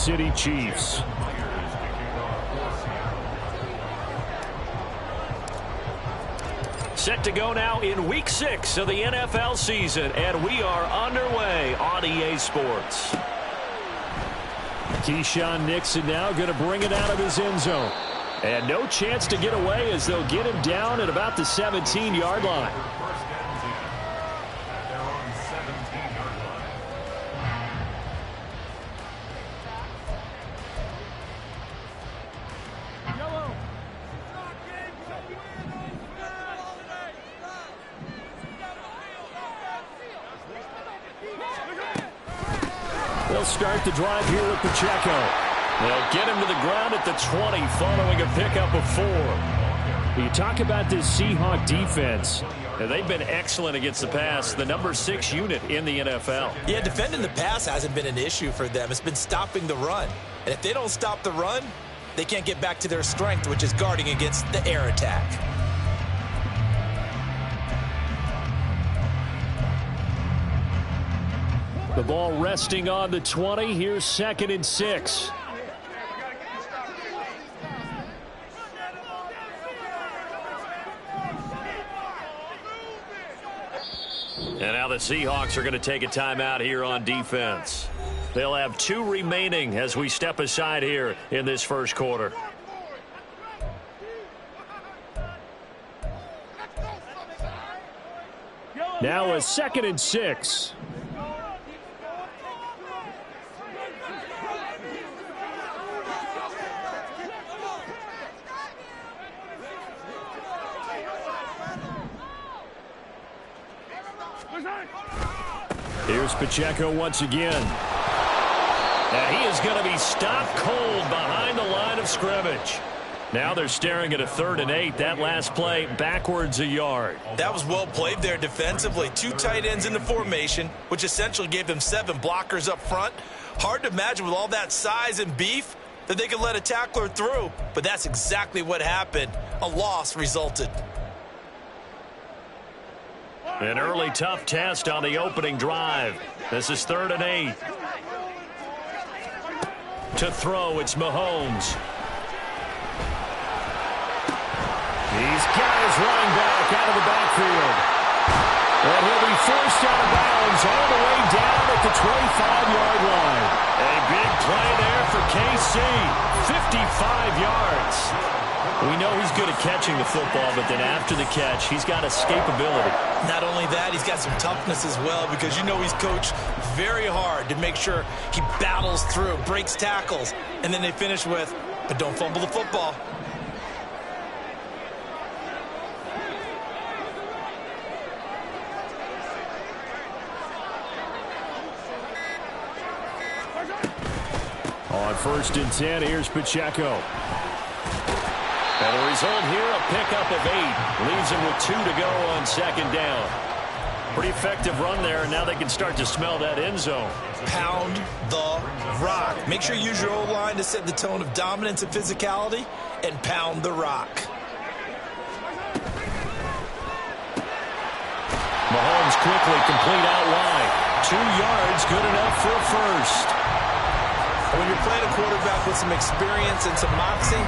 City Chiefs. Set to go now in Week 6 of the NFL season, and we are underway on EA Sports. Keyshawn Nixon now going to bring it out of his end zone. And no chance to get away as they'll get him down at about the 17-yard line. They'll start the drive here with Pacheco. They'll get him to the ground at the 20 following a pickup of 4. You talk about this Seahawk defense. They've been excellent against the pass, the number 6 unit in the NFL. Yeah, defending the pass hasn't been an issue for them. It's been stopping the run. And if they don't stop the run, they can't get back to their strength, which is guarding against the air attack. The ball resting on the 20. Here's 2nd and 6. And now the Seahawks are going to take a timeout here on defense. They'll have 2 remaining as we step aside here in this first quarter. Now a 2nd and 6. Here's Pacheco once again. And he is going to be stopped cold behind the line of scrimmage. Now they're staring at a 3rd and 8. That last play backwards a yard. That was well played there defensively. 2 tight ends in the formation, which essentially gave them 7 blockers up front. Hard to imagine with all that size and beef that they could let a tackler through. But that's exactly what happened. A loss resulted. An early tough test on the opening drive. This is 3rd and 8. To throw, it's Mahomes. He's got his running back out of the backfield. And he'll be forced out of bounds all the way down at the 25-yard line. A big play there for KC. 55 yards. We know he's good at catching the football, but then after the catch, he's got escapability. Not only that, he's got some toughness as well, because you know he's coached very hard to make sure he battles through, breaks tackles, and then they finish with, but don't fumble the football. On 1st and 10, here's Pacheco. And the result here, a pickup of 8. Leaves him with 2 to go on 2nd down. Pretty effective run there, and now they can start to smell that end zone. Pound the rock. Make sure you use your O-line to set the tone of dominance and physicality, and pound the rock. Mahomes quickly complete out wide. 2 yards, good enough for a first. When you're playing a quarterback with some experience and some moxie,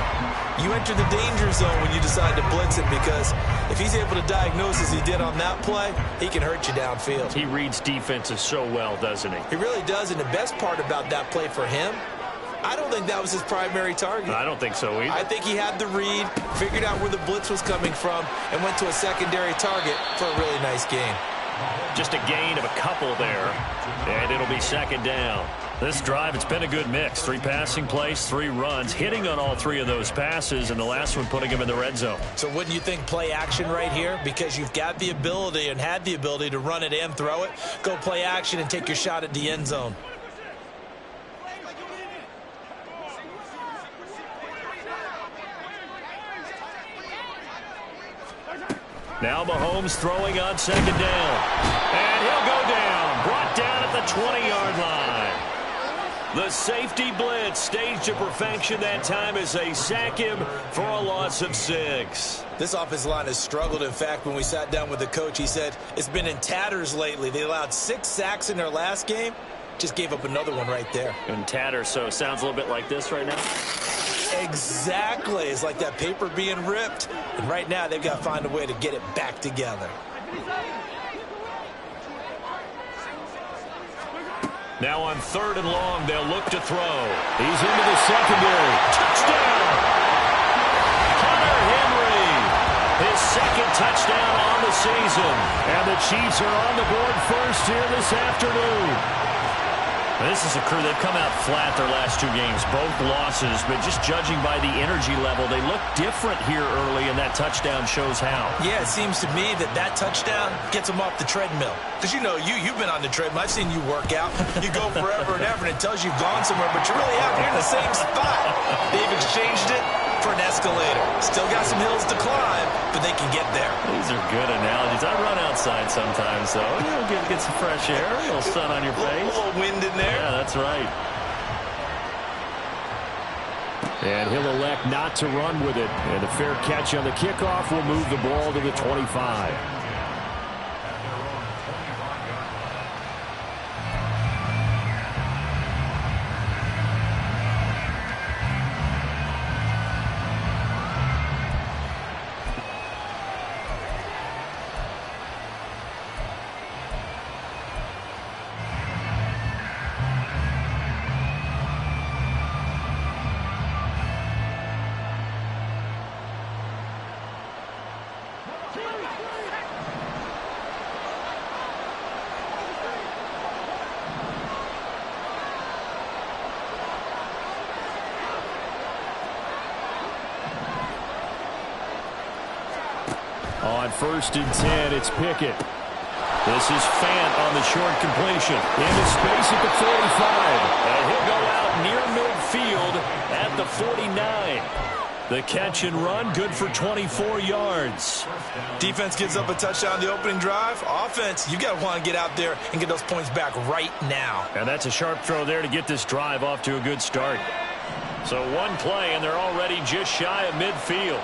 you enter the danger zone when you decide to blitz him, because if he's able to diagnose as he did on that play, he can hurt you downfield. He reads defenses so well, doesn't he? He really does, and the best part about that play for him, I don't think that was his primary target. I don't think so either. I think he had the read, figured out where the blitz was coming from, and went to a secondary target for a really nice gain. Just a gain of a couple there, and it'll be 2nd down. This drive, it's been a good mix. 3 passing plays, 3 runs, hitting on all 3 of those passes, and the last one putting him in the red zone. So wouldn't you think play action right here? Because you've got the ability and had the ability to run it and throw it. Go play action and take your shot at the end zone. Now Mahomes throwing on 2nd down. And he'll go down. Brought down at the 20-yard line. The safety blitz staged to perfection that time as they sack him for a loss of 6. This offensive line has struggled. In fact, when we sat down with the coach, he said it's been in tatters lately. They allowed 6 sacks in their last game, just gave up another one right there. And tatter, so sounds a little bit like this right now. Exactly. It's like that paper being ripped. And right now, they've got to find a way to get it back together. Now on 3rd and long, they'll look to throw. He's into the secondary. Touchdown! Hunter Henry, his 2nd touchdown on the season. And the Chiefs are on the board first here this afternoon. This is a crew, they've come out flat their last 2 games, both losses, but just judging by the energy level, they look different here early, and that touchdown shows how. Yeah, it seems to me that touchdown gets them off the treadmill. Because, you know, you've been on the treadmill. I've seen you work out. You go forever and ever, and it tells you you've gone somewhere, but you're really out here in the same spot. They've exchanged it for an escalator. Still got some hills to climb, but they can get there. These are good analogies. I run outside sometimes, though. You'll get some fresh air, a little sun on your face. A little wind in there. Yeah, that's right. And he'll elect not to run with it. And a fair catch on the kickoff will move the ball to the 25. On 1st and 10, it's Pickett. This is Fant on the short completion. Into space at the 45. And he'll go out near midfield at the 49. The catch and run, good for 24 yards. Defense gives up a touchdown the opening drive. Offense, you got to want to get out there and get those points back right now. And that's a sharp throw there to get this drive off to a good start. So 1 play, and they're already just shy of midfield.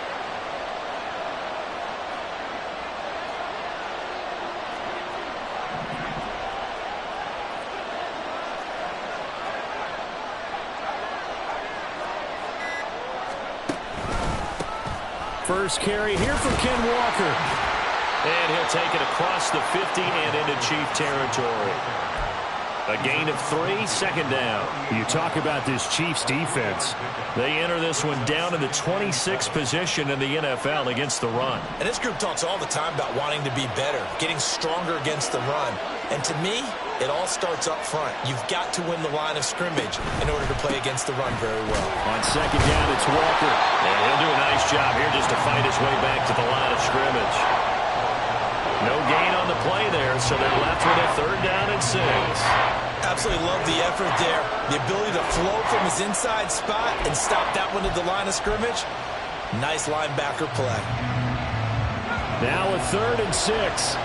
First carry here from Ken Walker. And he'll take it across the 50 and into Chief territory. A gain of 3, 2nd down. You talk about this Chiefs defense. They enter this one down in the 26th position in the NFL against the run. And this group talks all the time about wanting to be better, getting stronger against the run. And to me, it all starts up front. You've got to win the line of scrimmage in order to play against the run very well. On 2nd down, it's Walker. And he'll do a nice job here just to fight his way back to the line of scrimmage. No gain on the play there, so they're left with a 3rd down and 6. Absolutely love the effort there. The ability to flow from his inside spot and stop that one at the line of scrimmage. Nice linebacker play. Now a 3rd and 6.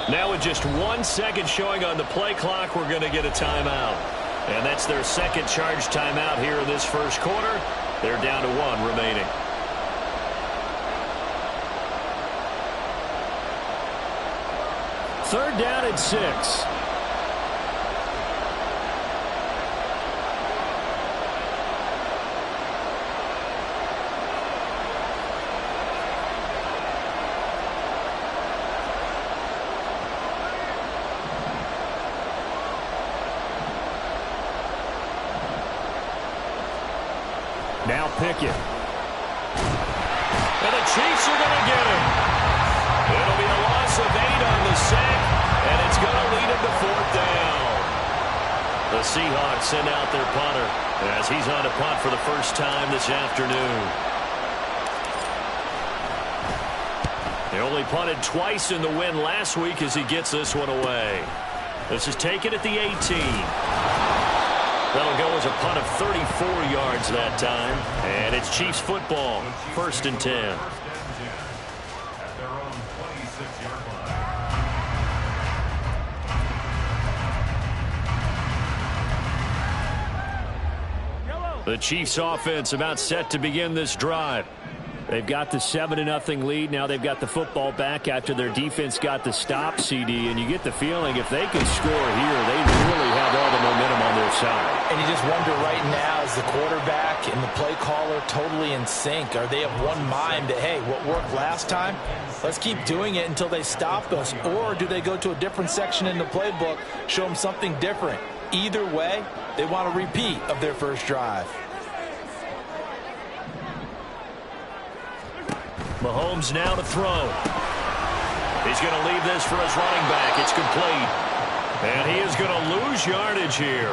Now with just 1 second showing on the play clock, we're going to get a timeout. And that's their 2nd charge timeout here in this 1st quarter. They're down to 1 remaining. Third down and 6. Now Pickett. And the Chiefs are going to get him. It'll be a loss of 8 on the sack, and it's going to lead him to 4th down. The Seahawks send out their punter as he's on to punt for the first time this afternoon. He only punted twice in the win last week as he gets this one away. This is taken at the 18. That'll go as a punt of 34 yards that time. And it's Chiefs football, 1st and 10. The Chiefs offense about set to begin this drive. They've got the 7-0 lead. Now they've got the football back after their defense got the stop, CD. And you get the feeling if they can score here, they really have all the momentum on their side. And you just wonder right now, is the quarterback and the play caller totally in sync? Are they of one mind that, hey, what worked last time, let's keep doing it until they stop us? Or do they go to a different section in the playbook, show them something different? Either way, they want a repeat of their first drive. Mahomes now to throw. He's going to leave this for his running back. It's complete. And he is going to lose yardage here.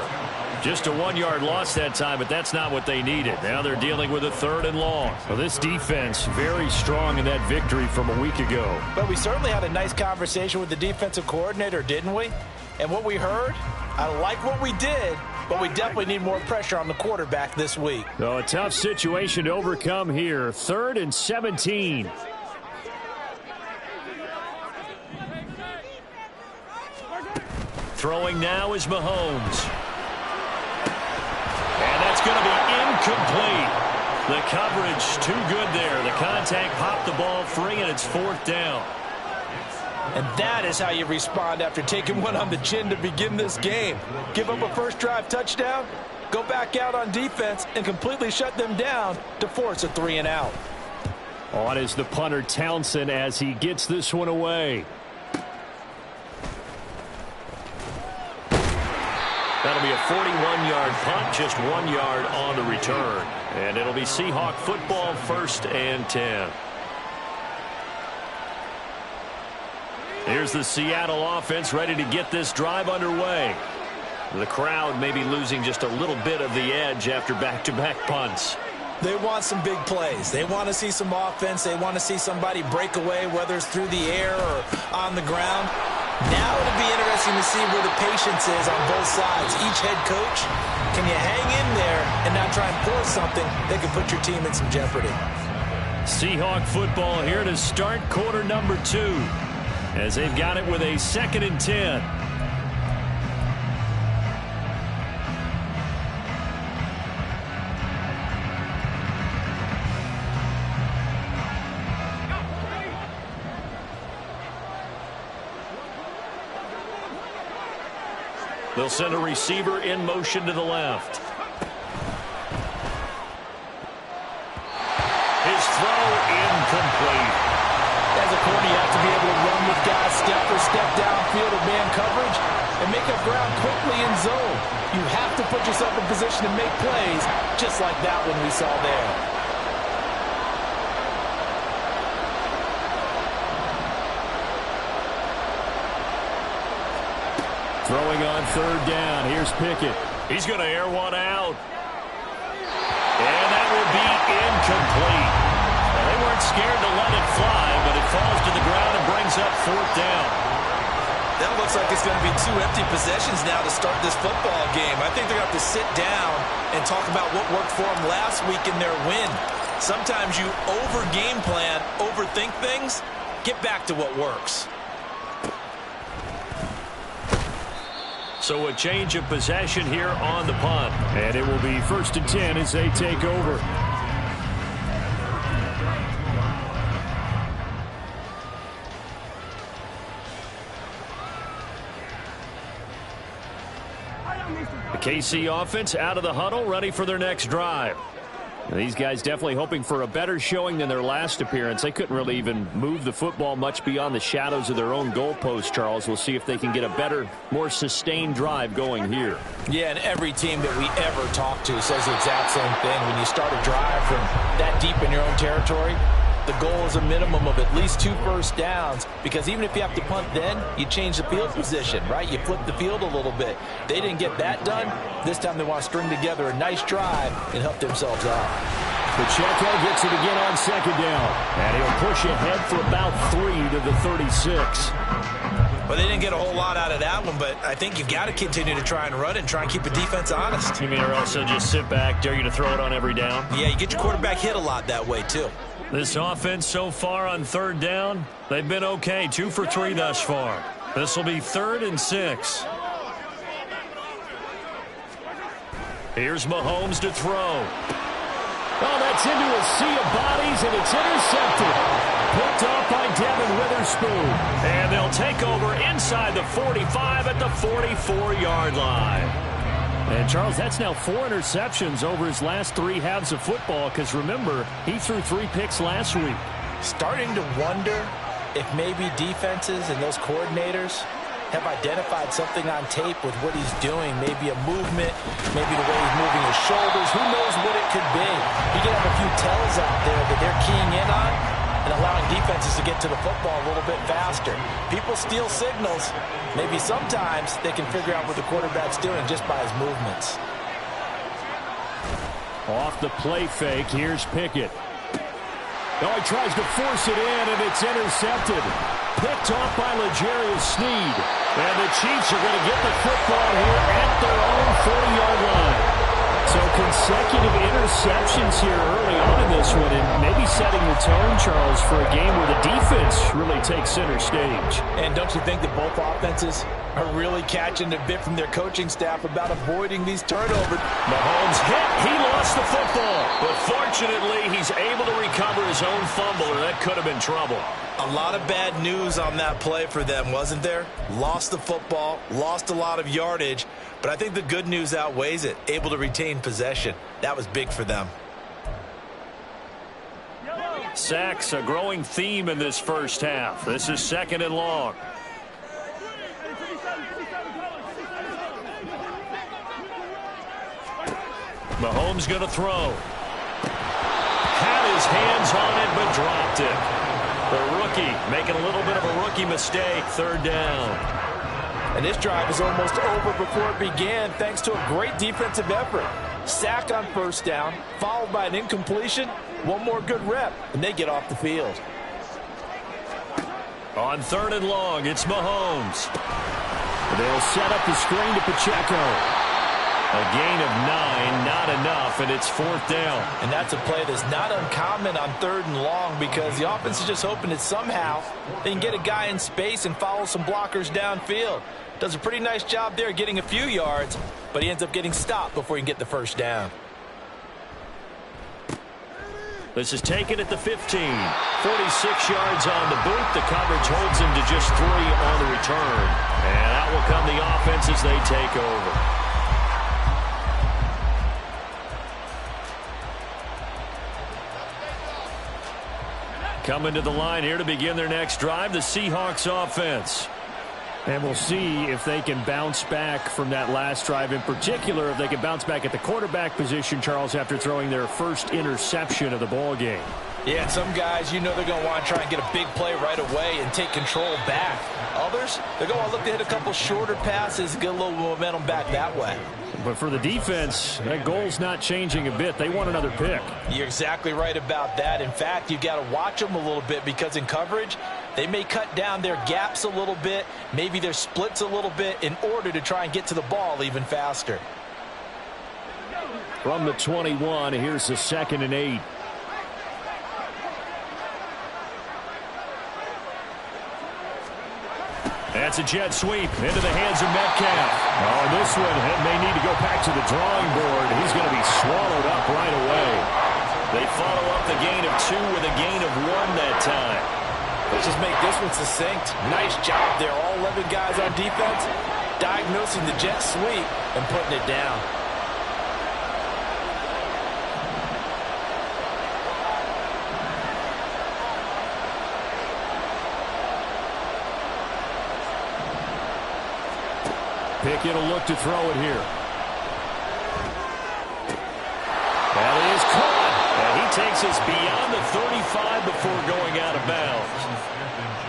Just a 1-yard loss that time, but that's not what they needed. Now they're dealing with a 3rd and long. Well, this defense very strong in that victory from a week ago. But we certainly had a nice conversation with the defensive coordinator, didn't we? And what we heard, I like what we did, but we definitely need more pressure on the quarterback this week. So a tough situation to overcome here. 3rd and 17. Throwing now is Mahomes. And that's going to be incomplete. The coverage too good there. The contact popped the ball free, and it's 4th down. And that is how you respond after taking one on the chin to begin this game. Give up a first drive touchdown, go back out on defense, and completely shut them down to force a 3-and-out. On is the punter Townsend as he gets this one away. That'll be a 41-yard punt, just 1 yard on the return. And it'll be Seahawk football, 1st and 10. Here's the Seattle offense ready to get this drive underway. The crowd may be losing just a little bit of the edge after back-to-back punts. They want some big plays. They want to see some offense. They want to see somebody break away, whether it's through the air or on the ground. Now it'll be interesting to see where the patience is on both sides. Each head coach, can you hang in there and not try and force something that can put your team in some jeopardy? Seahawk football here to start quarter number 2. As they've got it with a 2nd and 10. They'll send a receiver in motion to the left. His throw incomplete. As a corner, you have to be able to run with guys step for step downfield of man coverage and make up ground quickly in zone. You have to put yourself in position to make plays, just like that one we saw there. Throwing on 3rd down. Here's Pickett. He's going to air one out. And that will be incomplete. Well, they weren't scared to let it fly, but it falls to the ground and brings up 4th down. That looks like it's going to be 2 empty possessions now to start this football game. I think they're going to have to sit down and talk about what worked for them last week in their win. Sometimes you over-game plan, overthink things, get back to what works. So a change of possession here on the punt. And it will be 1st and 10 as they take over. The KC offense out of the huddle, ready for their next drive. And these guys definitely hoping for a better showing than their last appearance. They couldn't really even move the football much beyond the shadows of their own goalpost, Charles. We'll see if they can get a better, more sustained drive going here. Yeah, and every team that we ever talk to says the exact same thing. When you start a drive from that deep in your own territory, the goal is a minimum of at least 2 first downs, because even if you have to punt then, you change the field position, right? You flip the field a little bit. They didn't get that done. This time they want to string together a nice drive and help themselves out. Pacheco gets it again on 2nd down. And he'll push ahead for about 3 to the 36. Well, they didn't get a whole lot out of that one, but I think you've got to continue to try and run and try and keep the defense honest. You mean or also just sit back, dare you to throw it on every down? Yeah, you get your quarterback hit a lot that way, too. This offense so far on 3rd down, they've been okay. 2 for 3 thus far. This will be 3rd and 6. Here's Mahomes to throw. Oh, that's into a sea of bodies, and it's intercepted. Picked off by Devin Witherspoon. And they'll take over inside the 45 at the 44-yard line. And, Charles, that's now 4 interceptions over his last 3 halves of football, because, remember, he threw 3 picks last week. Starting to wonder if maybe defenses and those coordinators have identified something on tape with what he's doing. Maybe a movement, maybe the way he's moving his shoulders. Who knows what it could be? You can have a few tells out there that they're keying in on and allowing defenses to get to the football a little bit faster. People steal signals. Maybe sometimes they can figure out what the quarterback's doing just by his movements. Off the play fake, here's Pickett. Oh, he tries to force it in, and it's intercepted. Picked off by L'Jarius Sneed. And the Chiefs are going to get the football here at their own 40-yard line. So consecutive interceptions here early on in this one, and maybe setting the tone, Charles, for a game where the defense really takes center stage. And don't you think that both offenses are really catching a bit from their coaching staff about avoiding these turnovers? Mahomes hit. He lost the football. But fortunately, he's able to recover his own fumble, or that could have been trouble. A lot of bad news on that play for them, wasn't there? Lost the football, lost a lot of yardage, but I think the good news outweighs it. Able to retain possession. That was big for them. Sacks, a growing theme in this first half. This is 2nd and long. Mahomes going to throw. Had his hands on it, but dropped it. The rookie making a little bit of a rookie mistake. 3rd down. And this drive is almost over before it began thanks to a great defensive effort. Sack on 1st down, followed by an incompletion. One more good rep, and they get off the field. On 3rd and long, it's Mahomes. They'll set up the screen to Pacheco. A gain of 9, not enough, and it's 4th down. And that's a play that's not uncommon on 3rd and long because the offense is just hoping that somehow they can get a guy in space and follow some blockers downfield. Does a pretty nice job there getting a few yards, but he ends up getting stopped before he can get the 1st down. This is taken at the 15. 46 yards on the boot. The coverage holds him to just 3 on the return. And out will come the offense as they take over. Coming to the line here to begin their next drive, the Seahawks offense. And we'll see if they can bounce back from that last drive. In particular, if they can bounce back at the quarterback position, Charles, after throwing their first interception of the ball game. Yeah, and some guys, you know they're going to want to try and get a big play right away and take control back. Others, they're going to look to hit a couple shorter passes, get a little momentum back that way. But for the defense, that goal's not changing a bit. They want another pick. You're exactly right about that. In fact, you've got to watch them a little bit because in coverage, they may cut down their gaps a little bit, maybe their splits a little bit in order to try and get to the ball even faster. From the 21, here's the 2nd and 8. That's a jet sweep into the hands of Metcalf. Oh, this one may need to go back to the drawing board. He's going to be swallowed up right away. They follow up the gain of 2 with a gain of 1 that time. Let's just make this one succinct. Nice job there. All 11 guys on defense diagnosing the jet sweep and putting it down. Pickett will look to throw it here. That is caught. And he takes us beyond the 35 before going out of bounds.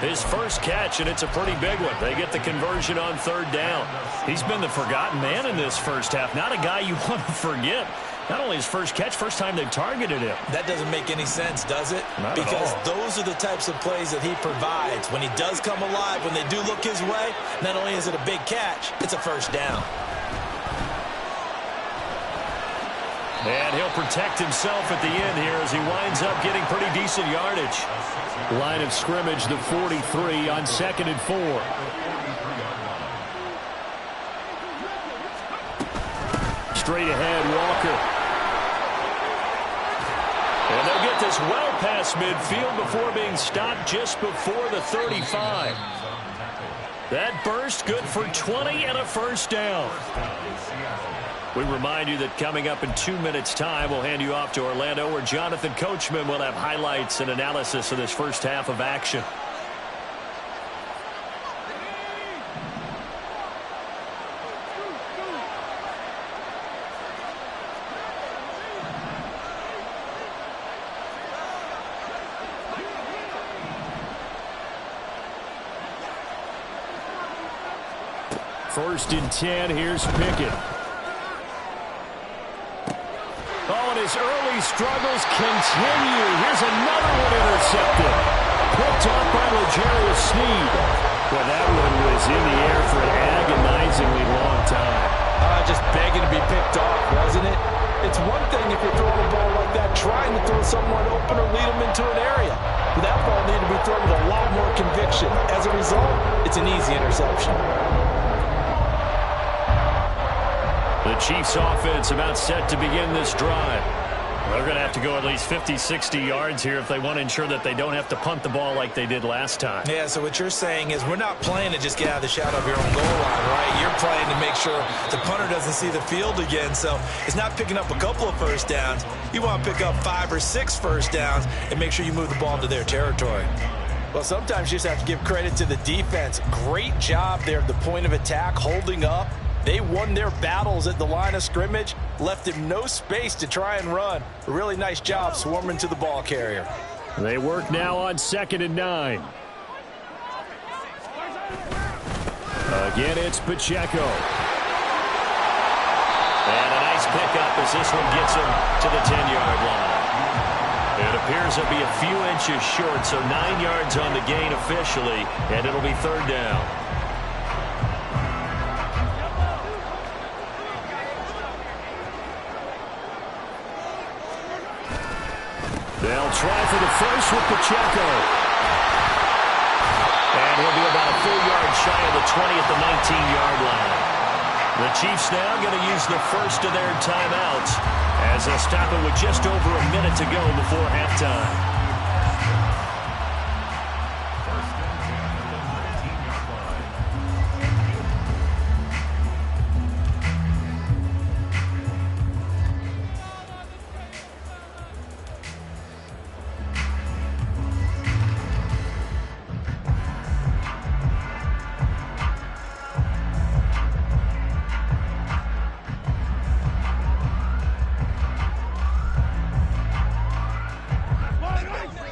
His first catch, and it's a pretty big one. They get the conversion on 3rd down. He's been the forgotten man in this first half. Not a guy you want to forget. Not only his first catch, first time they've targeted him. That doesn't make any sense, does it? Not because at all. those are the types of plays that he provides. When he does come alive, when they do look his way, not only is it a big catch, it's a 1st down. And he'll protect himself at the end here as he winds up getting pretty decent yardage. Line of scrimmage, the 43 on 2nd and 4. straight ahead, Walker. And they'll get this well past midfield before being stopped just before the 35. That burst good for 20 and a first down. We remind you that coming up in 2 minutes' time, we'll hand you off to Orlando, where Jonathan Coachman will have highlights and analysis of this first half of action. First and 10, here's Pickett. Oh, and his early struggles continue. Here's another one intercepted. Picked off by L'Jarius Sneed. Well, that one was in the air for an agonizingly long time. Just begging to be picked off, wasn't it? It's one thing if you're throwing a ball like that, trying to throw someone open or lead them into an area. But that ball needed to be thrown with a lot more conviction. As a result, it's an easy interception. The Chiefs offense about set to begin this drive. They're going to have to go at least 50, 60 yards here if they want to ensure that they don't have to punt the ball like they did last time. Yeah, so what you're saying is we're not playing to just get out of the shadow of your own goal line, right? You're playing to make sure the punter doesn't see the field again. So it's not picking up a couple of first downs. You want to pick up 5 or 6 first downs and make sure you move the ball into their territory. Well, sometimes you just have to give credit to the defense. Great job there at the point of attack, holding up. They won their battles at the line of scrimmage, left him no space to try and run. A really nice job swarming to the ball carrier. They work now on 2nd and 9. Again, it's Pacheco. And a nice pickup as this one gets him to the 10-yard line. It appears to be a few inches short, so 9 yards on the gain officially, and it'll be 3rd down. They'll try for the first with Pacheco. And he'll be about a full yard shy of the 20 at the 19-yard line. The Chiefs now going to use the first of their timeouts as they'll stop it with just over a minute to go before halftime.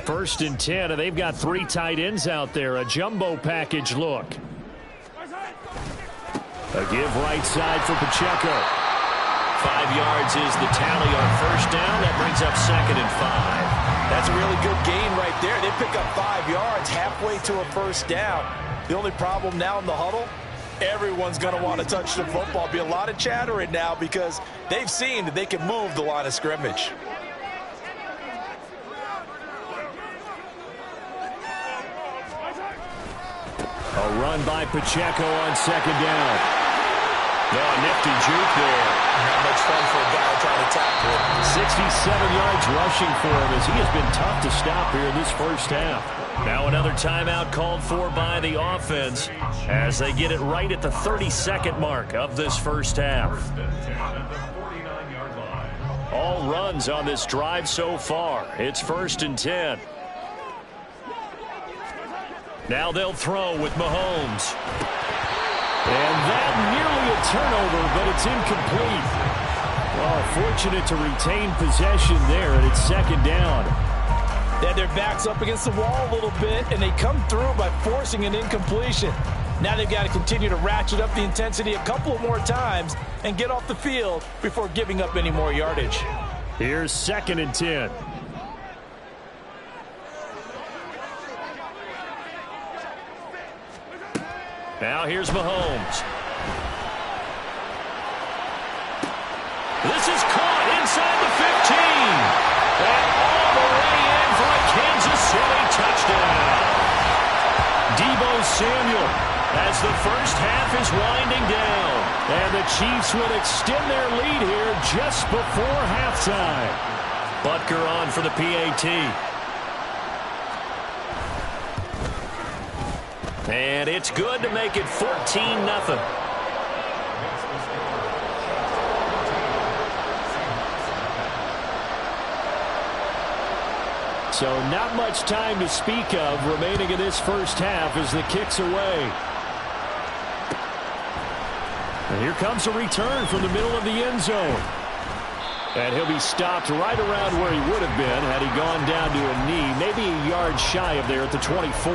First and 10, and they've got 3 tight ends out there. A jumbo package look. A give right side for Pacheco. 5 yards is the tally on first down. That brings up 2nd and 5. That's a really good gain right there. They pick up 5 yards halfway to a first down. The only problem now in the huddle, everyone's going to want to touch the football. Be a lot of chattering now because they've seen that they can move the line of scrimmage. A run by Pacheco on 2nd down. Oh, nifty juke there. Not much fun for a guy trying to tackle him. 67 yards rushing for him as he has been tough to stop here in this first half. Now another timeout called for by the offense as they get it right at the 32nd mark of this first half. All runs on this drive so far. It's 1st and 10. Now they'll throw with Mahomes. And that nearly a turnover, but it's incomplete. Well, fortunate to retain possession there, and it's 2nd down. They had their backs up against the wall a little bit, and they come through by forcing an incompletion. Now they've got to continue to ratchet up the intensity a couple of more times and get off the field before giving up any more yardage. Here's 2nd and 10. Now here's Mahomes. This is caught inside the 15. And all the way in for a Kansas City touchdown. Deebo Samuel as the first half is winding down. And the Chiefs will extend their lead here just before halftime. Butker on for the PAT. And it's good to make it 14-0. So not much time to speak of remaining in this first half as the kick's away. And here comes a return from the middle of the end zone. And he'll be stopped right around where he would have been had he gone down to a knee, maybe a yard shy of there at the 24.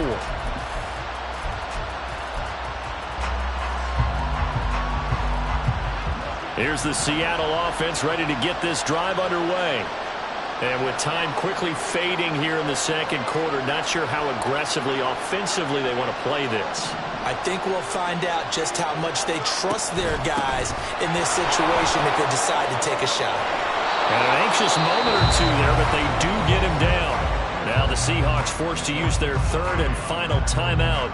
Here's the Seattle offense ready to get this drive underway. And with time quickly fading here in the second quarter, not sure how aggressively, offensively they want to play this. I think we'll find out just how much they trust their guys in this situation if they decide to take a shot. And an anxious moment or two there, but they do get him down. Now the Seahawks forced to use their third and final timeout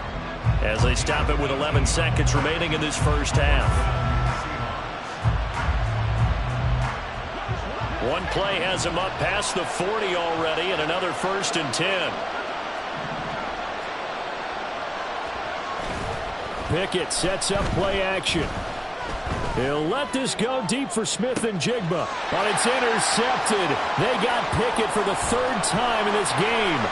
as they stop it with 11 seconds remaining in this first half. One play has him up past the 40 already, and another 1st and 10. Pickett sets up play action. He'll let this go deep for Smith-Njigba. But it's intercepted. They got Pickett for the 3rd time in this game.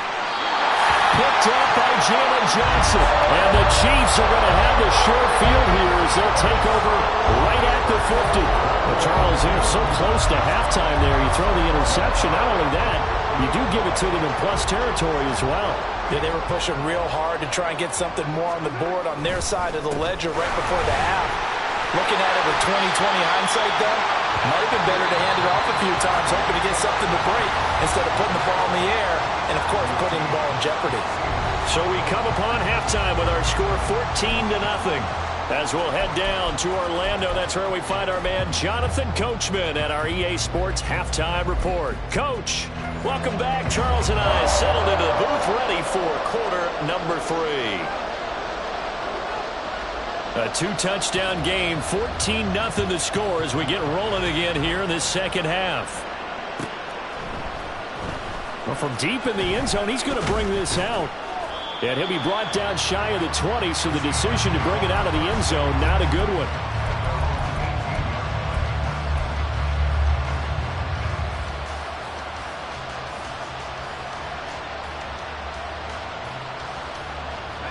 Picked up by Jalen Johnson. And the Chiefs are going to have the short field here as they'll take over right at the 50. Well, Charles, they're so close to halftime there. You throw the interception. Not only that, you do give it to them in plus territory as well. Yeah, they were pushing real hard to try and get something more on the board on their side of the ledger right before the half. Looking at it with 20/20 hindsight, though, might have been better to hand it off a few times, hoping to get something to break instead of putting the ball in the air and, of course, putting the ball in jeopardy. So we come upon halftime with our score 14-0. As we'll head down to Orlando, that's where we find our man Jonathan Coachman at our EA Sports Halftime Report. Coach, welcome back. Charles and I settled into the booth ready for quarter number 3. A 2-touchdown game, 14-0 the score as we get rolling again here in this second half. Well, from deep in the end zone, he's going to bring this out. And he'll be brought down shy of the 20, so the decision to bring it out of the end zone, not a good one.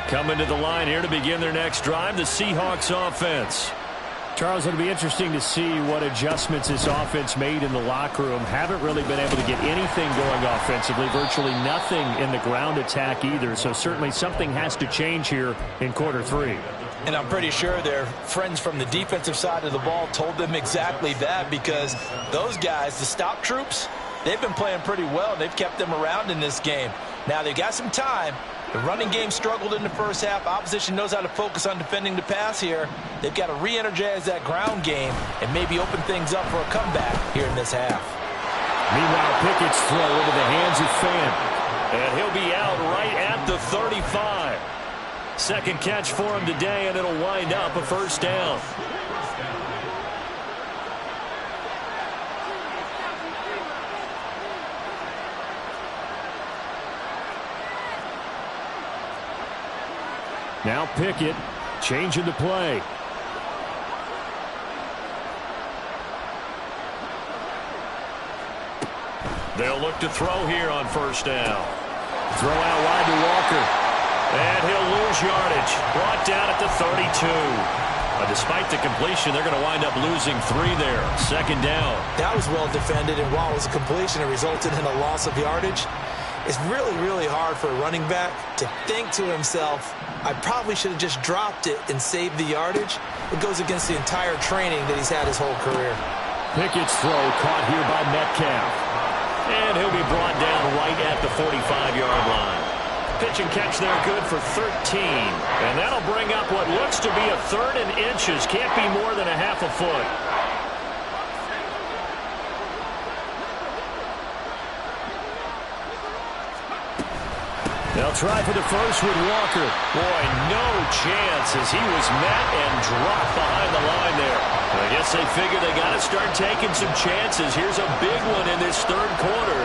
Coming to the line here to begin their next drive, the Seahawks offense. Charles, it'll be interesting to see what adjustments this offense made in the locker room. Haven't really been able to get anything going offensively, virtually nothing in the ground attack either. So certainly something has to change here in quarter 3. And I'm pretty sure their friends from the defensive side of the ball told them exactly that, because those guys, the stop troops, they've been playing pretty well. They've kept them around in this game. Now they've got some time. The running game struggled in the first half. Opposition knows how to focus on defending the pass here. They've got to re-energize that ground game and maybe open things up for a comeback here in this half. Meanwhile, Pickett's throw into the hands of Fan. And he'll be out right at the 35. Second catch for him today, and it'll wind up a first down. Now Pickett changing the play. They'll look to throw here on first down. Throw out wide to Walker. And he'll lose yardage. Brought down at the 32. But despite the completion, they're going to wind up losing 3 there. Second down. That was well defended, and while it was a completion, it resulted in a loss of yardage. It's really, really hard for a running back to think to himself, I probably should have just dropped it and saved the yardage. It goes against the entire training that he's had his whole career. Pickett's throw caught here by Metcalf. And he'll be brought down right at the 45-yard line. Pitch and catch there, good for 13. And that'll bring up what looks to be a 3rd and inches. Can't be more than a half a foot. They'll try for the first with Walker. Boy, no chance as he was met and dropped behind the line there. I guess they figure they got to start taking some chances. Here's a big one in this third quarter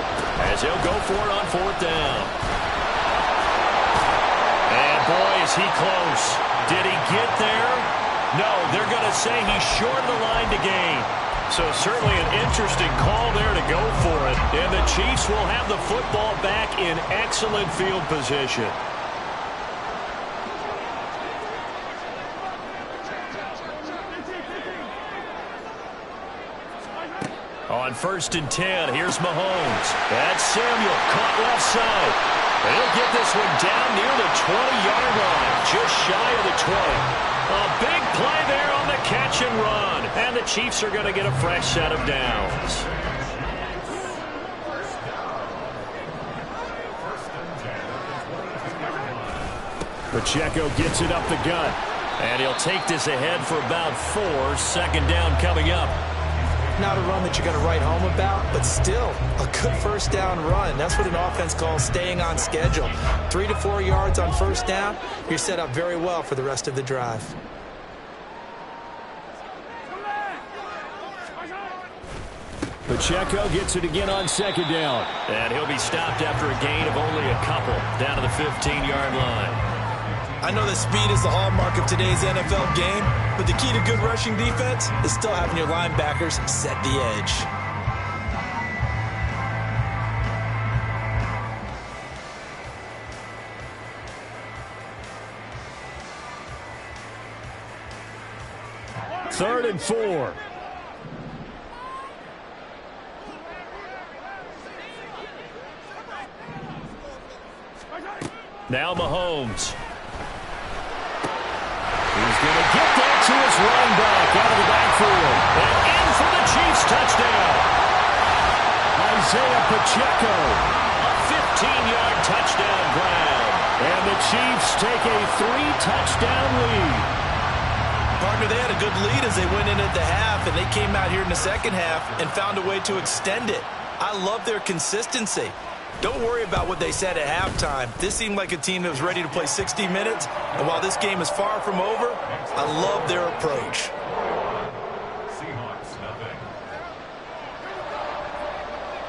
as they'll go for it on fourth down. And boy, is he close. Did he get there? No, they're going to say he's short of the line to gain. So certainly an interesting call there to go for it. And the Chiefs will have the football back in excellent field position. On 1st and 10, here's Mahomes. That's Samuel, caught left side. He'll get this one down near the 20-yard line, just shy of the 20. A big play there on the catch and run. And the Chiefs are going to get a fresh set of downs. Pacheco gets it up the gut. And he'll take this ahead for about 4. 2nd down coming up. Not a run that you're going to write home about, but still a good first down run. That's what an offense calls staying on schedule. 3 to 4 yards on first down, you're set up very well for the rest of the drive. Pacheco gets it again on 2nd down. And he'll be stopped after a gain of only a couple down to the 15-yard line. I know that speed is the hallmark of today's NFL game, but the key to good rushing defense is still having your linebackers set the edge. Third and 4. Now Mahomes. He's going to get that to his running back out of the backfield. And in for the Chiefs touchdown. Isaiah Pacheco. A 15-yard touchdown grab. And the Chiefs take a 3-touchdown lead. Partner, they had a good lead as they went into the half, and they came out here in the second half and found a way to extend it. I love their consistency. Don't worry about what they said at halftime. This seemed like a team that was ready to play 60 minutes. And while this game is far from over, I love their approach.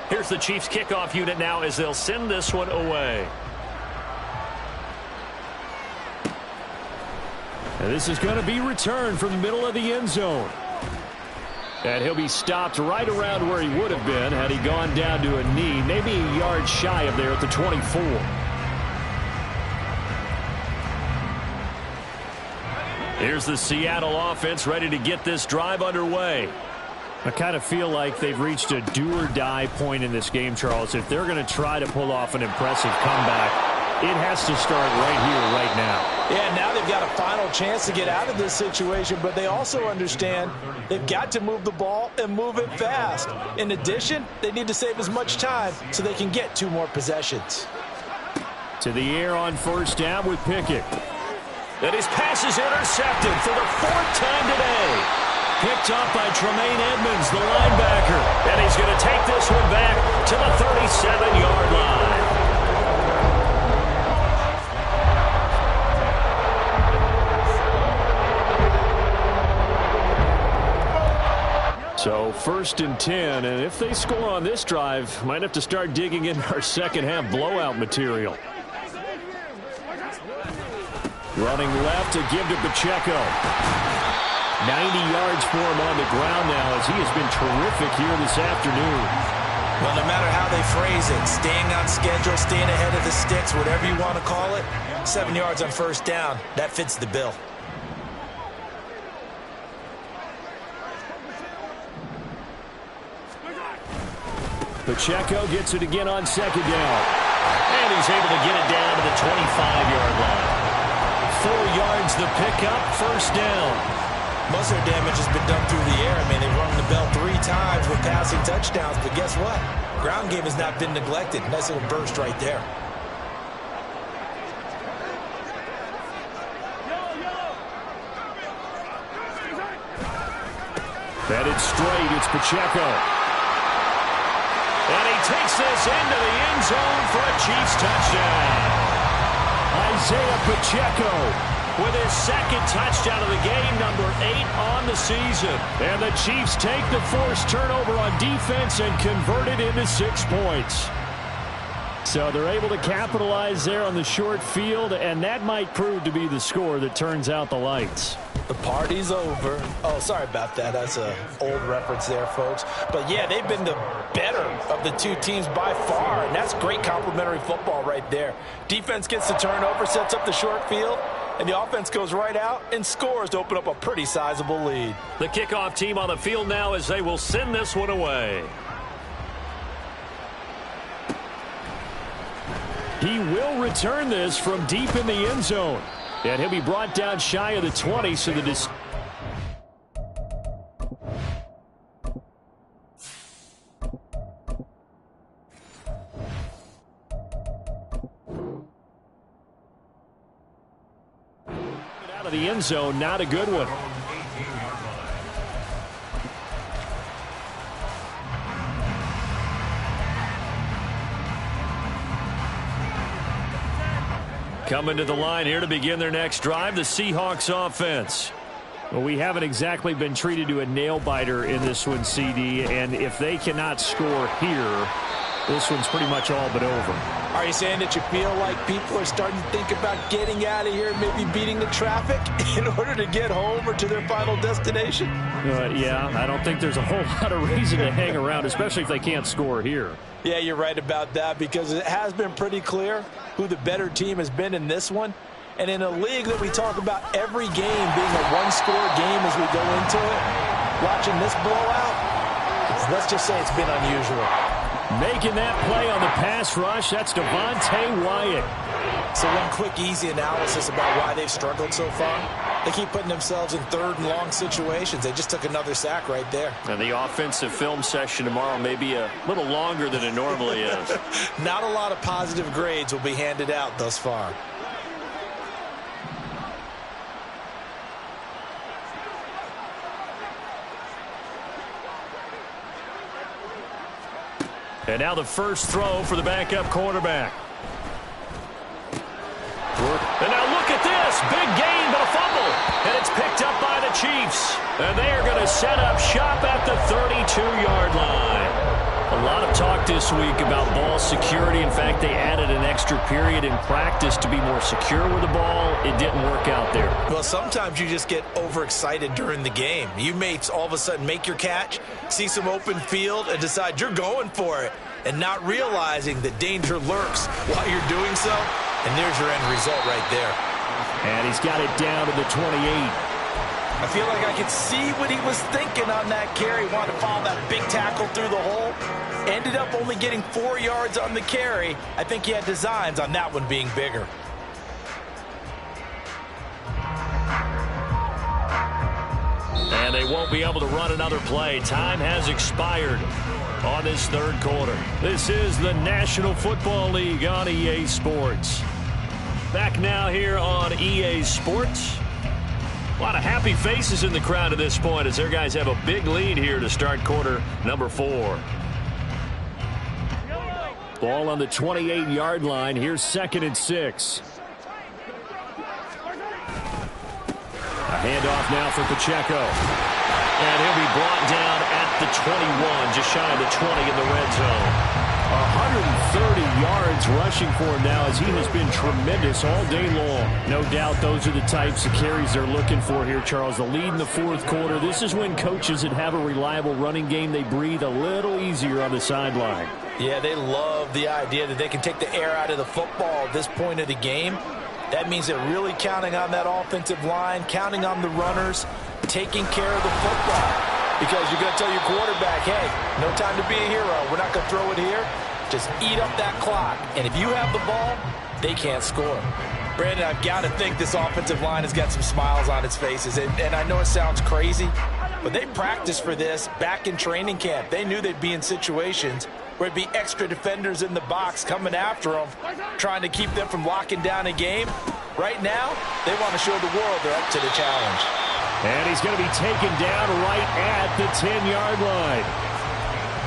Here's the Chiefs kickoff unit now as they'll send this one away. And this is going to be returned from the middle of the end zone. And he'll be stopped right around where he would have been had he gone down to a knee, maybe a yard shy of there at the 24. Here's the Seattle offense ready to get this drive underway. I kind of feel like they've reached a do-or-die point in this game, Charles. If they're going to try to pull off an impressive comeback, it has to start right here, right now. Yeah, now they've got a final chance to get out of this situation, but they also understand they've got to move the ball and move it fast. In addition, they need to save as much time so they can get 2 more possessions. To the air on first down with Pickett. And his pass is intercepted for the 4th time today. Picked up by Tremaine Edmonds, the linebacker. And he's going to take this one back to the 37-yard line. So 1st and 10, and if they score on this drive, might have to start digging into our second half blowout material. Running left to give to Pacheco. 90 yards for him on the ground now as he has been terrific here this afternoon. Well, no matter how they phrase it, staying on schedule, staying ahead of the sticks, whatever you want to call it, 7 yards on first down, that fits the bill. Pacheco gets it again on 2nd down. And he's able to get it down to the 25-yard line. 4 yards the pickup, 1st down. Most of their damage has been done through the air. I mean, they've rung the bell 3 times with passing touchdowns, but guess what? Ground game has not been neglected. Nice little burst right there. Headed straight, it's Pacheco. And he takes this into the end zone for a Chiefs touchdown. Isaiah Pacheco with his second touchdown of the game, number 8 on the season. And the Chiefs take the forced turnover on defense and convert it into 6 points. So they're able to capitalize there on the short field, and that might prove to be the score that turns out the lights. The party's over. Oh, sorry about that. That's an old reference there, folks. But, yeah, they've been the better of the two teams by far, and that's great complementary football right there. Defense gets the turnover, sets up the short field, and the offense goes right out and scores to open up a pretty sizable lead. The kickoff team on the field now as they will send this one away. He will return this from deep in the end zone. And he'll be brought down shy of the 20, so the out of the end zone, not a good one. Coming to the line here to begin their next drive, the Seahawks offense. Well, we haven't exactly been treated to a nail-biter in this one, CD, and if they cannot score here, this one's pretty much all but over. Are you saying that you feel like people are starting to think about getting out of here, maybe beating the traffic in order to get home or to their final destination? Yeah, I don't think there's a whole lot of reason to hang around, especially if they can't score here. Yeah, you're right about that, because it has been pretty clear who the better team has been in this one. And in a league that we talk about every game being a one-score game as we go into it, watching this blowout, let's just say it's been unusual. Making that play on the pass rush, that's Devontae Wyatt. So one quick, easy analysis about why they've struggled so far. They keep putting themselves in third and long situations. They just took another sack right there. And the offensive film session tomorrow may be a little longer than it normally is. Not a lot of positive grades will be handed out thus far. And now the first throw for the backup quarterback. And now look at this. Big gain, but a fumble. And it's picked up by the Chiefs. And they are going to set up shop at the 32-yard line. A lot of talk this week about ball security. In fact, they added an extra period in practice to be more secure with the ball. It didn't work out there. Well, sometimes you just get overexcited during the game. You may all of a sudden make your catch, see some open field, and decide you're going for it, and not realizing that danger lurks while you're doing so. And there's your end result right there. And he's got it down to the 28. I feel like I could see what he was thinking on that carry. Wanted to follow that big tackle through the hole. Ended up only getting 4 yards on the carry. I think he had designs on that one being bigger. And they won't be able to run another play. Time has expired on this third quarter. This is the National Football League on EA Sports. Back now here on EA Sports. A lot of happy faces in the crowd at this point as their guys have a big lead here to start quarter number 4. Ball on the 28-yard line. Here's 2nd and 6. A handoff now for Pacheco. And he'll be brought down at the 21, just shy of the 20 in the red zone. 130 yards rushing for him now as he has been tremendous all day long. No doubt those are the types of carries they're looking for here, Charles. The lead in the fourth quarter. This is when coaches that have a reliable running game, they breathe a little easier on the sideline. Yeah, they love the idea that they can take the air out of the football at this point of the game. That means they're really counting on that offensive line, counting on the runners, taking care of the football. Because you're going to tell your quarterback, hey, no time to be a hero. We're not going to throw it here. Just eat up that clock. And if you have the ball, they can't score. Brandon, I've got to think this offensive line has got some smiles on its faces. And I know it sounds crazy, but they practiced for this back in training camp. They knew they'd be in situations where it'd be extra defenders in the box coming after them, trying to keep them from locking down a game. Right now, they want to show the world they're up to the challenge. And he's going to be taken down right at the 10-yard line.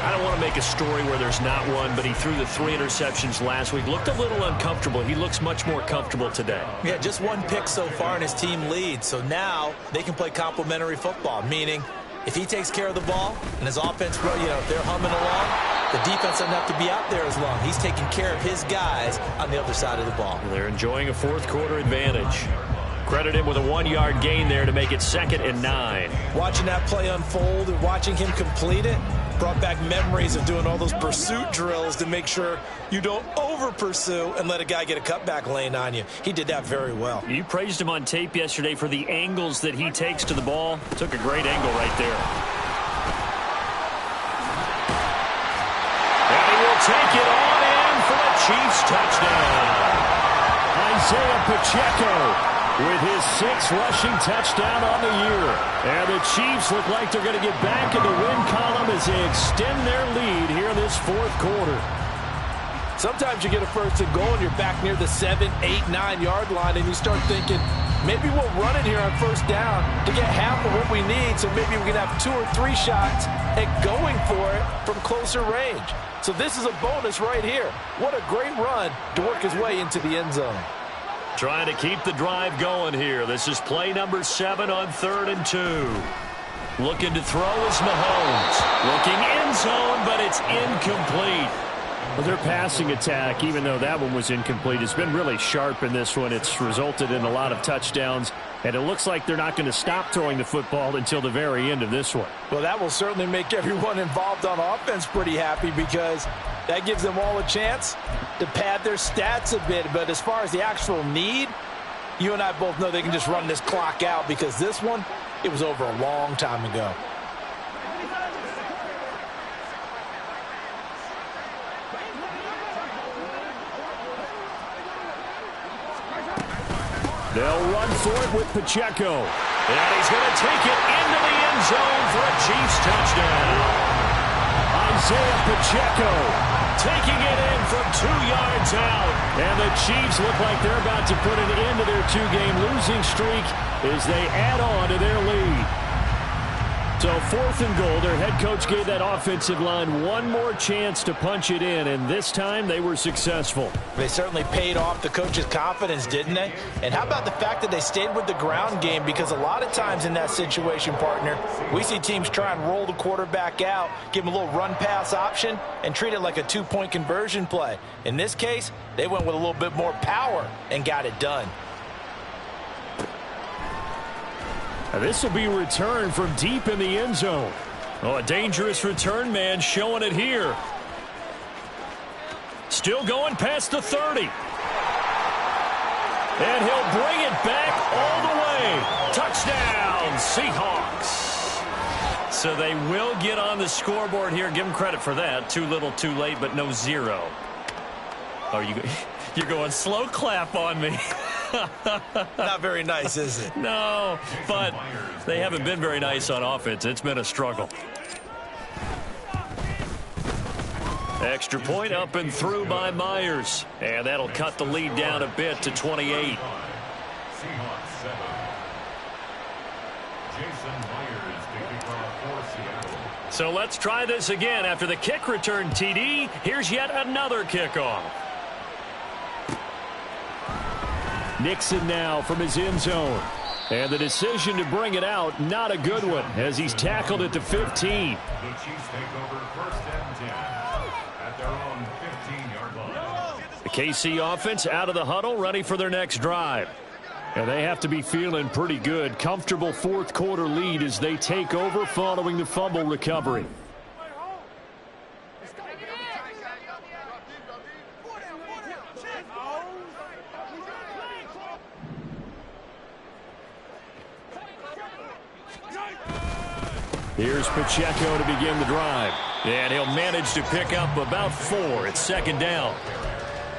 I don't want to make a story where there's not one, but he threw the 3 interceptions last week. Looked a little uncomfortable. He looks much more comfortable today. Yeah, just 1 pick so far and his team leads. So now they can play complementary football, meaning if he takes care of the ball and his offense, if they're humming along, the defense doesn't have to be out there as long. He's taking care of his guys on the other side of the ball. They're enjoying a fourth-quarter advantage. Credit him with a 1-yard gain there to make it 2nd and 9. Watching that play unfold and watching him complete it brought back memories of doing all those pursuit drills to make sure you don't over-pursue and let a guy get a cutback lane on you. He did that very well. You praised him on tape yesterday for the angles that he takes to the ball. Took a great angle right there. And he will take it on in for a Chiefs touchdown. Isaiah Pacheco with his 6th rushing touchdown on the year. And the Chiefs look like they're going to get back in the win column as they extend their lead here in this 4th quarter. Sometimes you get a 1st and goal and you're back near the 7, 8, 9-yard line and you start thinking, maybe we'll run it here on 1st down to get half of what we need, so maybe we can have 2 or 3 shots at going for it from closer range. So this is a bonus right here. What a great run to work his way into the end zone. Trying to keep the drive going here. This is play number 7 on 3rd and 2. Looking to throw is Mahomes. Looking end zone, but it's incomplete. Well, their passing attack, even though that one was incomplete, has been really sharp in this one. It's resulted in a lot of touchdowns, and it looks like they're not going to stop throwing the football until the very end of this one. Well, that will certainly make everyone involved on offense pretty happy because that gives them all a chance to pad their stats a bit. But as far as the actual need, you and I both know they can just run this clock out because this one, it was over a long time ago. They'll run for it with Pacheco. And he's going to take it into the end zone for a Chiefs touchdown. Isaiah Pacheco Taking it in from 2 yards out. And the Chiefs look like they're about to put an end to their 2-game losing streak as they add on to their lead. So 4th and goal, their head coach gave that offensive line one more chance to punch it in, and this time they were successful. They certainly paid off the coach's confidence, didn't they? And how about the fact that they stayed with the ground game? Because a lot of times in that situation, partner, we see teams try and roll the quarterback out, give him a little run-pass option, and treat it like a 2-point conversion play. In this case, they went with a little bit more power and got it done. This will be returned from deep in the end zone. Oh, a dangerous return man showing it here. Still going past the 30. And he'll bring it back all the way. Touchdown, Seahawks. So they will get on the scoreboard here. Give them credit for that. Too little, too late, but no 0. Oh, you're going slow clap on me. Not very nice, is it? No, but they haven't been very nice on offense. It's been a struggle. Extra point up and through by Myers. And that'll cut the lead down a bit to 28. So let's try this again. After the kick return TD, here's yet another kickoff. Nixon now from his end zone. And the decision to bring it out, not a good one, as he's tackled at the 15. The Chiefs take over 1st and 10 at their own 15-yard line. The KC offense out of the huddle, ready for their next drive. And they have to be feeling pretty good. Comfortable 4th quarter lead as they take over following the fumble recovery. Here's Pacheco to begin the drive. And he'll manage to pick up about 4. It's 2nd down.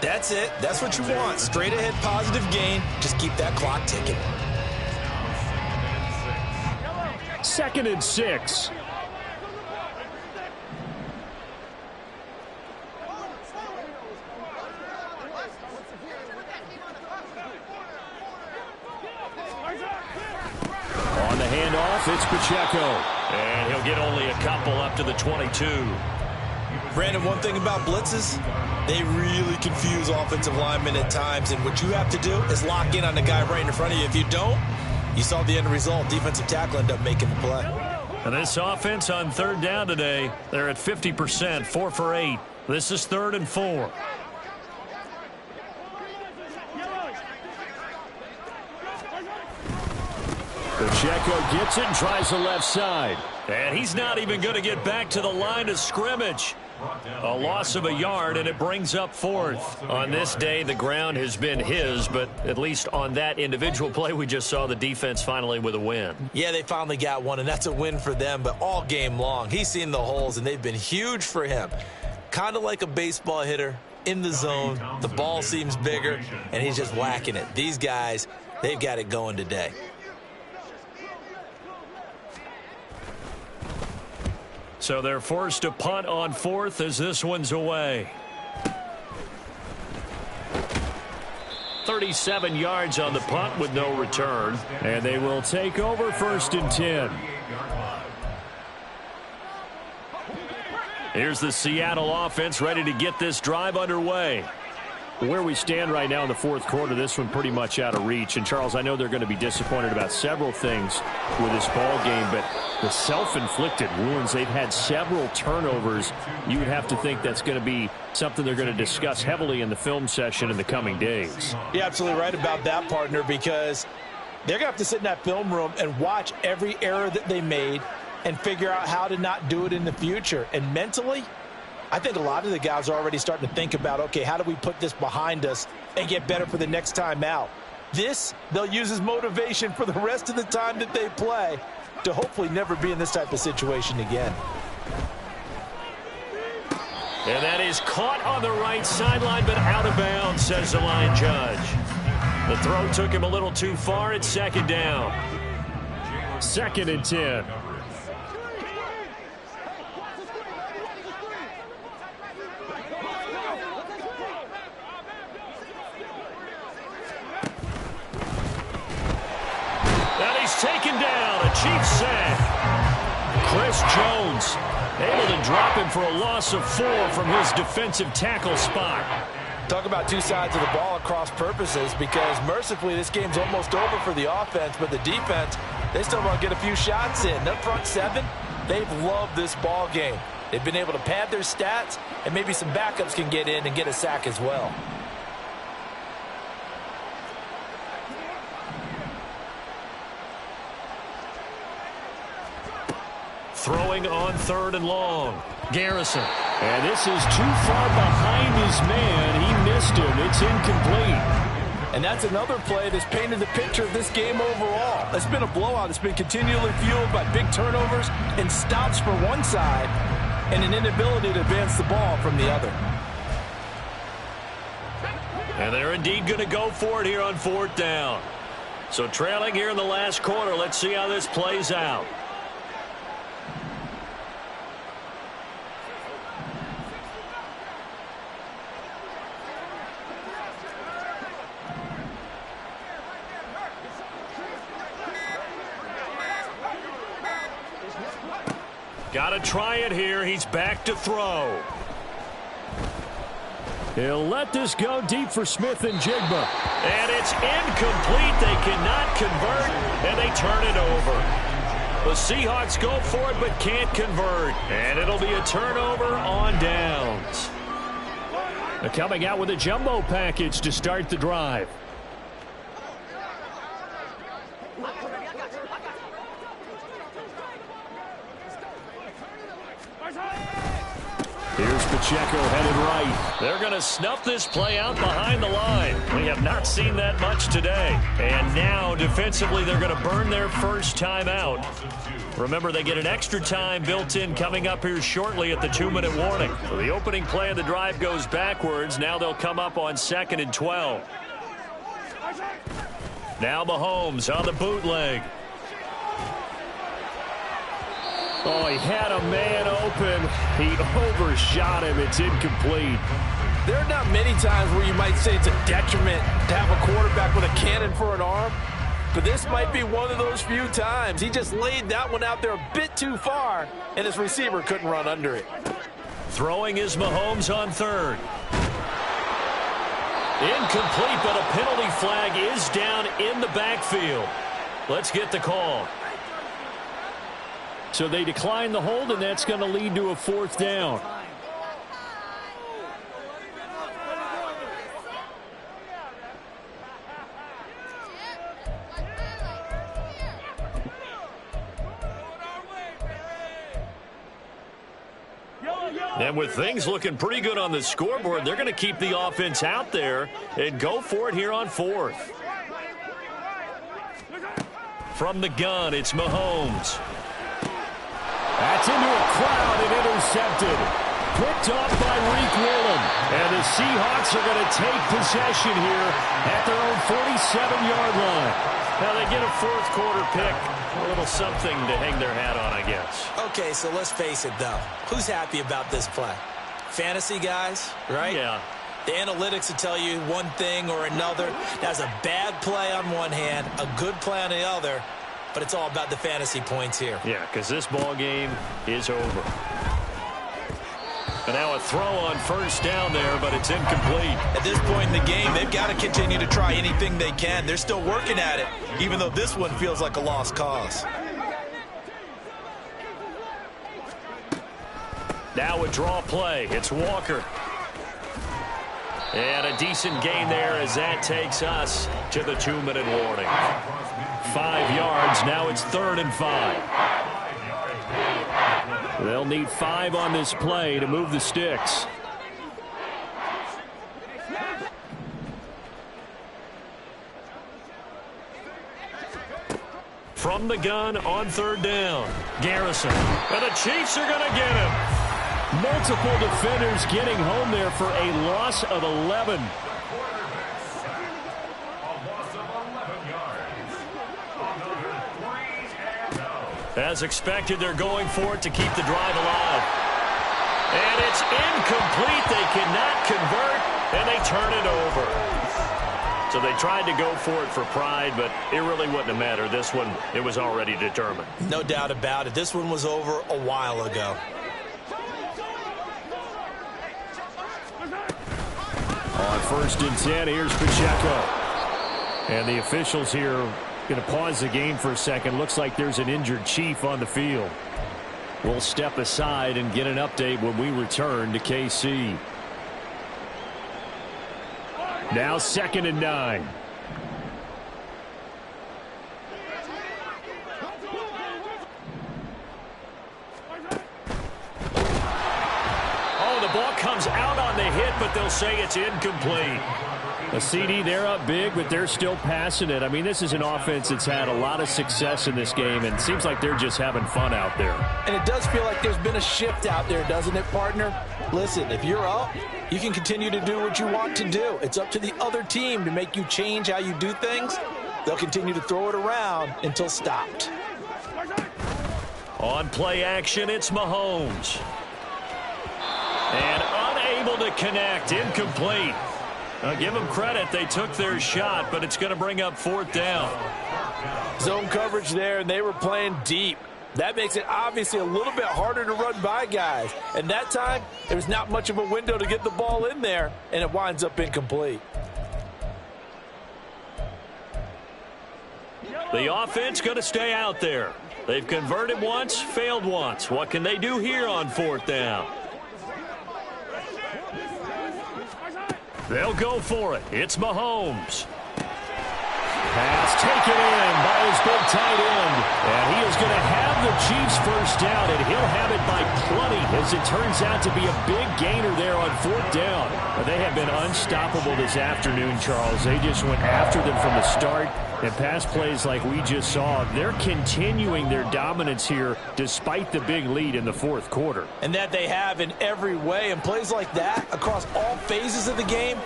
That's it. That's what you want. Straight ahead positive gain. Just keep that clock ticking. 2nd and 6. On the handoff, it's Pacheco. And he'll get only a couple up to the 22. Brandon, one thing about blitzes, they really confuse offensive linemen at times, and what you have to do is lock in on the guy right in front of you. If you don't, you saw the end result. Defensive tackle ended up making the play. And this offense on third down today, they're at 50%, 4 for 8. This is 3rd and 4. Pacheco gets it and tries the left side. And he's not even going to get back to the line of scrimmage. A loss of a yard, and it brings up 4th. On this day, the ground has been his, but at least on that individual play, we just saw the defense finally with a win. Yeah, they finally got one, and that's a win for them, but all game long, he's seen the holes, and they've been huge for him. Kind of like a baseball hitter in the zone. The ball seems bigger, and he's just whacking it. These guys, they've got it going today. So they're forced to punt on 4th as this one's away. 37 yards on the punt with no return. And they will take over 1st and 10. Here's the Seattle offense ready to get this drive underway. Where we stand right now in the 4th quarter, this one pretty much out of reach. And, Charles, I know they're going to be disappointed about several things with this ball game, but the self-inflicted wounds, they've had several turnovers. You would have to think that's going to be something they're going to discuss heavily in the film session in the coming days. You're absolutely right about that, partner, because they're going to have to sit in that film room and watch every error that they made and figure out how to not do it in the future. And mentally, I think a lot of the guys are already starting to think about, okay, how do we put this behind us and get better for the next time out? This, they'll use as motivation for the rest of the time that they play to hopefully never be in this type of situation again. And that is caught on the right sideline, but out of bounds, says the line judge. The throw took him a little too far. It's 2nd down. 2nd and 10. Taken down, a Chiefs sack. Chris Jones able to drop him for a loss of 4 from his defensive tackle spot. Talk about two sides of the ball at cross purposes, because mercifully this game's almost over for the offense, but the defense, they still want to get a few shots in. Their front 7, they've loved this ball game. They've been able to pad their stats, and maybe some backups can get in and get a sack as well. Throwing on 3rd and long. Garrison. And this is too far behind his man. He missed him. It's incomplete. And that's another play that's painted the picture of this game overall. It's been a blowout. It's been continually fueled by big turnovers and stops for one side and an inability to advance the ball from the other. And they're indeed going to go for it here on 4th down. So trailing here in the last quarter. Let's see how this plays out. Got to try it here. He's back to throw. He'll let this go deep for Smith and Jigba. And it's incomplete. They cannot convert, and they turn it over. The Seahawks go for it but can't convert. And it'll be a turnover on downs. They're coming out with a jumbo package to start the drive. Here's Pacheco headed right. They're going to snuff this play out behind the line. We have not seen that much today. And now, defensively, they're going to burn their first time out. Remember, they get an extra time built in coming up here shortly at the 2-minute warning. So the opening play of the drive goes backwards. Now they'll come up on 2nd and 12. Now Mahomes on the bootleg. Oh, he had a man open. He overshot him. It's incomplete. There are not many times where you might say it's a detriment to have a quarterback with a cannon for an arm, but this might be one of those few times. He just laid that one out there a bit too far, and his receiver couldn't run under it. Throwing is Mahomes on third. Incomplete, but a penalty flag is down in the backfield. Let's get the call. So they decline the hold, and that's going to lead to a fourth down. And with things looking pretty good on the scoreboard, they're going to keep the offense out there and go for it here on fourth. From the gun, it's Mahomes. That's into a crowd and intercepted. Picked off by Reek Woolen. And the Seahawks are going to take possession here at their own 47-yard line. Now they get a fourth quarter pick. A little something to hang their hat on, I guess. Okay, so let's face it, though. Who's happy about this play? Fantasy guys, right? Yeah. The analytics will tell you one thing or another. That's a bad play on one hand, a good play on the other, but it's all about the fantasy points here. Yeah, because this ball game is over. And now a throw on first down there, but it's incomplete. At this point in the game, they've got to continue to try anything they can. They're still working at it, even though this one feels like a lost cause. Now a draw play. It's Walker. And a decent gain there as that takes us to the 2-minute warning. 5 yards. Now it's 3rd and 5. They'll need 5 on this play to move the sticks. From the gun on 3rd down. Garrison. And the Chiefs are going to get him. Multiple defenders getting home there for a loss of 11. As expected, they're going for it to keep the drive alive. And it's incomplete. They cannot convert, and they turn it over. So they tried to go for it for pride, but it really wouldn't have mattered. This one, it was already determined. No doubt about it. This one was over a while ago. On 1st and 10, here's Pacheco. And the officials here going to pause the game for a second. Looks like there's an injured Chief on the field. We'll step aside and get an update when we return to KC. Now 2nd and 9. Oh, the ball comes out on the hit, but they'll say it's incomplete. A CD, they're up big, but they're still passing it. I mean, this is an offense that's had a lot of success in this game, and it seems like they're just having fun out there. And it does feel like there's been a shift out there, doesn't it, partner? Listen, if you're up, you can continue to do what you want to do. It's up to the other team to make you change how you do things. They'll continue to throw it around until stopped. On play action, it's Mahomes. And unable to connect, incomplete. Now give them credit, they took their shot, but it's going to bring up 4th down. Zone coverage there, and they were playing deep. That makes it obviously a little bit harder to run by guys. And that time, there was not much of a window to get the ball in there, and it winds up incomplete. The offense going to stay out there. They've converted once, failed once. What can they do here on 4th down? They'll go for it. It's Mahomes. Pass taken in by his big tight end. And he is going to have the Chiefs first down, and he'll have it by plenty as it turns out to be a big gainer there on 4th down. They have been unstoppable this afternoon, Charles. They just went after them from the start. And pass plays like we just saw, they're continuing their dominance here despite the big lead in the 4th quarter. And that they have in every way. And plays like that across all phases of the game,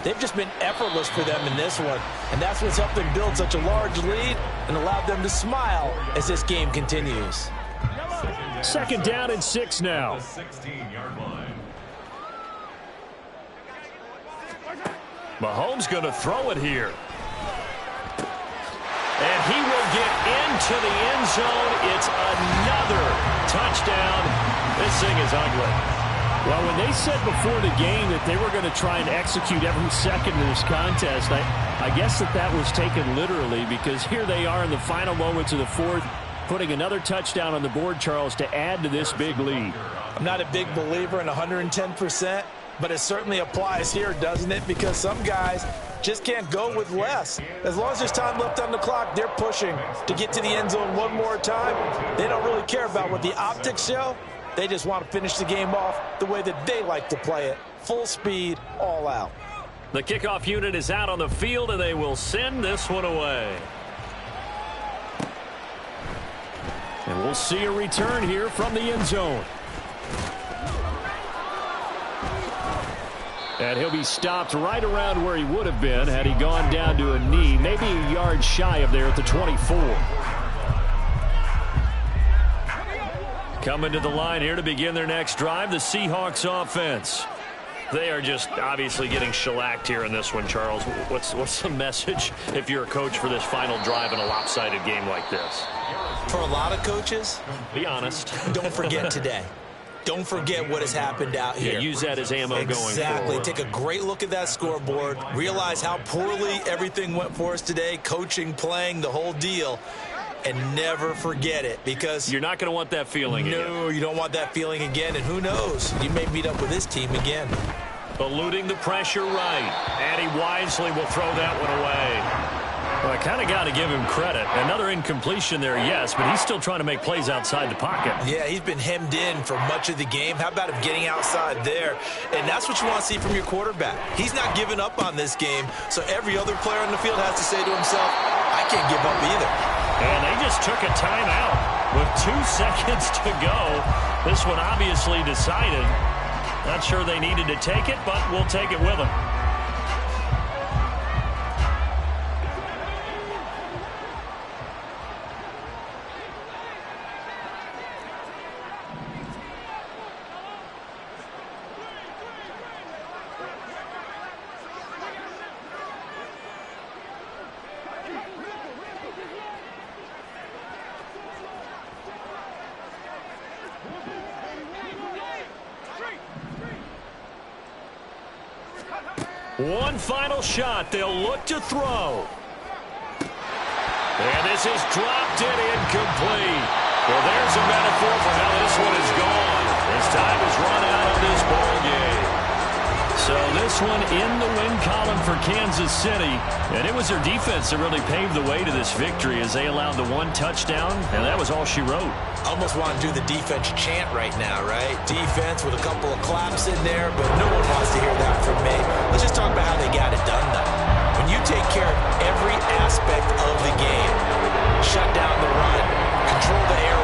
they've just been effortless for them in this one. And that's what's helped them build such a large lead and allowed them to smile as this game continues. 2nd down and 6 now. 16-yard line. Mahomes going to throw it here. And he will get into the end zone. It's another touchdown. This thing is ugly. Well, when they said before the game that they were going to try and execute every second of this contest, I guess that was taken literally, because here they are in the final moments of the fourth, putting another touchdown on the board, Charles, to add to this big lead. I'm not a big believer in 110%, but it certainly applies here, doesn't it? Because some guys just can't go with less. As long as there's time left on the clock, they're pushing to get to the end zone one more time. They don't really care about what the optics show. They just want to finish the game off the way that they like to play it. Full speed, all out. The kickoff unit is out on the field, and they will send this one away. And we'll see a return here from the end zone. And he'll be stopped right around where he would have been had he gone down to a knee, maybe a yard shy of there at the 24. Coming to the line here to begin their next drive, the Seahawks offense. They are just obviously getting shellacked here in this one, Charles. What's the message if you're a coach for this final drive in a lopsided game like this? For a lot of coaches, be honest. Don't forget today. Don't forget what has happened out here. Yeah, use that as ammo going forward. Exactly. Take a great look at that scoreboard. Realize how poorly everything went for us today. Coaching, playing, the whole deal. And never forget it, because you're not going to want that feeling again. No, you don't want that feeling again. And who knows? You may meet up with this team again. Eluding the pressure right. And he wisely will throw that one away. Well, I kind of got to give him credit. Another incompletion there, yes, but he's still trying to make plays outside the pocket. Yeah, he's been hemmed in for much of the game. How about him getting outside there? And that's what you want to see from your quarterback. He's not giving up on this game, so every other player on the field has to say to himself, I can't give up either. And they just took a timeout with 2 seconds to go. This one obviously decided. Not sure they needed to take it, but we'll take it with them. One final shot. They'll look to throw. And this is dropped and incomplete. Well, there's a metaphor for how this one is gone. As time has run out of this ball game. So this one in the win column for Kansas City. And it was their defense that really paved the way to this victory as they allowed the 1 touchdown. And that was all she wrote. Almost want to do the defense chant right now, right? Defense with a couple of claps in there, but no one wants to hear that from me. Let's just talk about how they got it done, though. When you take care of every aspect of the game, shut down the run, control the air